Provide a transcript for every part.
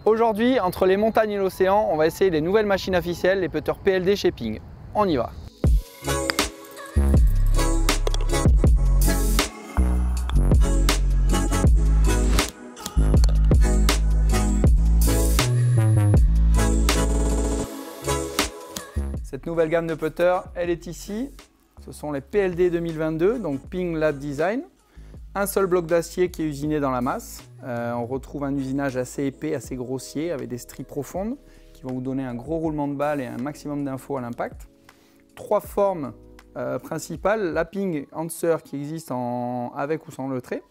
Aujourd'hui, entre les montagnes et l'océan, on va essayer les nouvelles machines à ficelle, les putters PLD chez Ping. On y va. Cette nouvelle gamme de putters, elle est ici. Ce sont les PLD 2022, donc Ping Lab Design. Un seul bloc d'acier qui est usiné dans la masse. On retrouve un usinage assez épais, assez grossier, avec des stries profondes qui vont vous donner un gros roulement de balle et un maximum d'infos à l'impact. 3 formes principales. La Ping Answer qui existe avec ou sans le trait,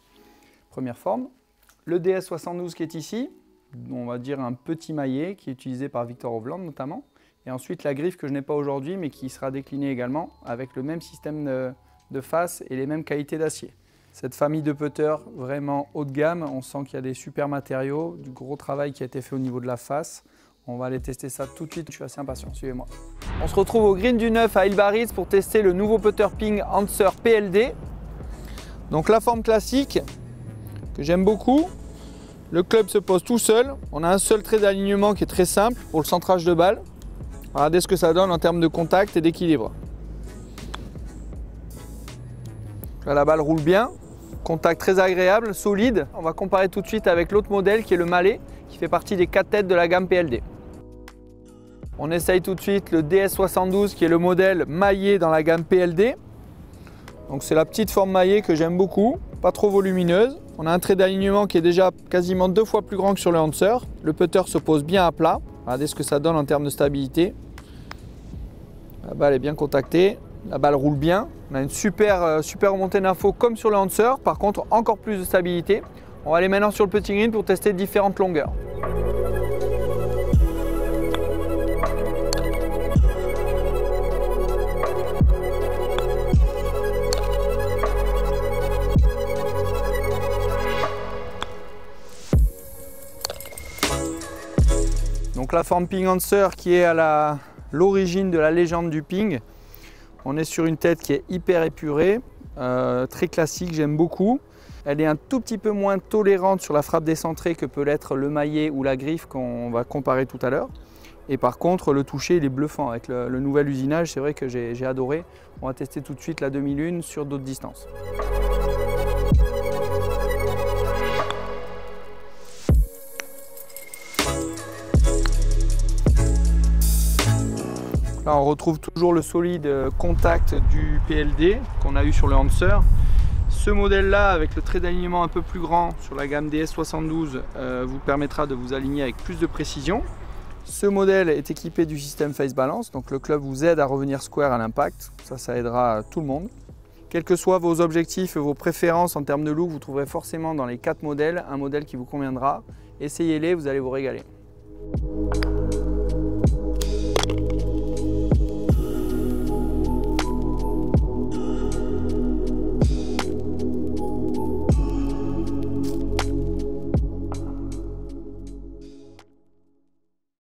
première forme. Le DS72 qui est ici, on va dire un petit maillet qui est utilisé par Victor Hovland notamment. Et ensuite la griffe que je n'ai pas aujourd'hui mais qui sera déclinée également avec le même système de face et les mêmes qualités d'acier. Cette famille de putters vraiment haut de gamme, on sent qu'il y a des super matériaux, du gros travail qui a été fait au niveau de la face. On va aller tester ça tout de suite, je suis assez impatient, suivez-moi. On se retrouve au Green du Neuf à Île-Baritz pour tester le nouveau putter Ping Answer PLD. Donc la forme classique que j'aime beaucoup. Le club se pose tout seul, on a un seul trait d'alignement qui est très simple pour le centrage de balle. Regardez ce que ça donne en termes de contact et d'équilibre. Là, la balle roule bien, contact très agréable, solide. On va comparer tout de suite avec l'autre modèle qui est le Mallet, qui fait partie des 4 têtes de la gamme PLD. On essaye tout de suite le DS72 qui est le modèle maillé dans la gamme PLD. Donc c'est la petite forme maillée que j'aime beaucoup, pas trop volumineuse. On a un trait d'alignement qui est déjà quasiment 2 fois plus grand que sur le Answer. Le putter se pose bien à plat. Regardez ce que ça donne en termes de stabilité. La balle est bien contactée, la balle roule bien. On a une super remontée d'infos comme sur le Answer, par contre encore plus de stabilité. On va aller maintenant sur le petit green pour tester différentes longueurs. Donc la forme Ping Answer qui est à l'origine de la légende du ping. On est sur une tête qui est hyper épurée, très classique, j'aime beaucoup. Elle est un tout petit peu moins tolérante sur la frappe décentrée que peut l'être le maillet ou la griffe qu'on va comparer tout à l'heure. Et par contre, le toucher, il est bluffant. Avec le nouvel usinage, c'est vrai que j'ai adoré. On va tester tout de suite la demi-lune sur d'autres distances. Là, on retrouve toujours le solide contact du PLD qu'on a eu sur le Answer. Ce modèle-là, avec le trait d'alignement un peu plus grand sur la gamme DS72, vous permettra de vous aligner avec plus de précision. Ce modèle est équipé du système Face Balance, donc le club vous aide à revenir square à l'impact. Ça aidera tout le monde. Quels que soient vos objectifs et vos préférences en termes de look, vous trouverez forcément dans les 4 modèles un modèle qui vous conviendra. Essayez-les, vous allez vous régaler.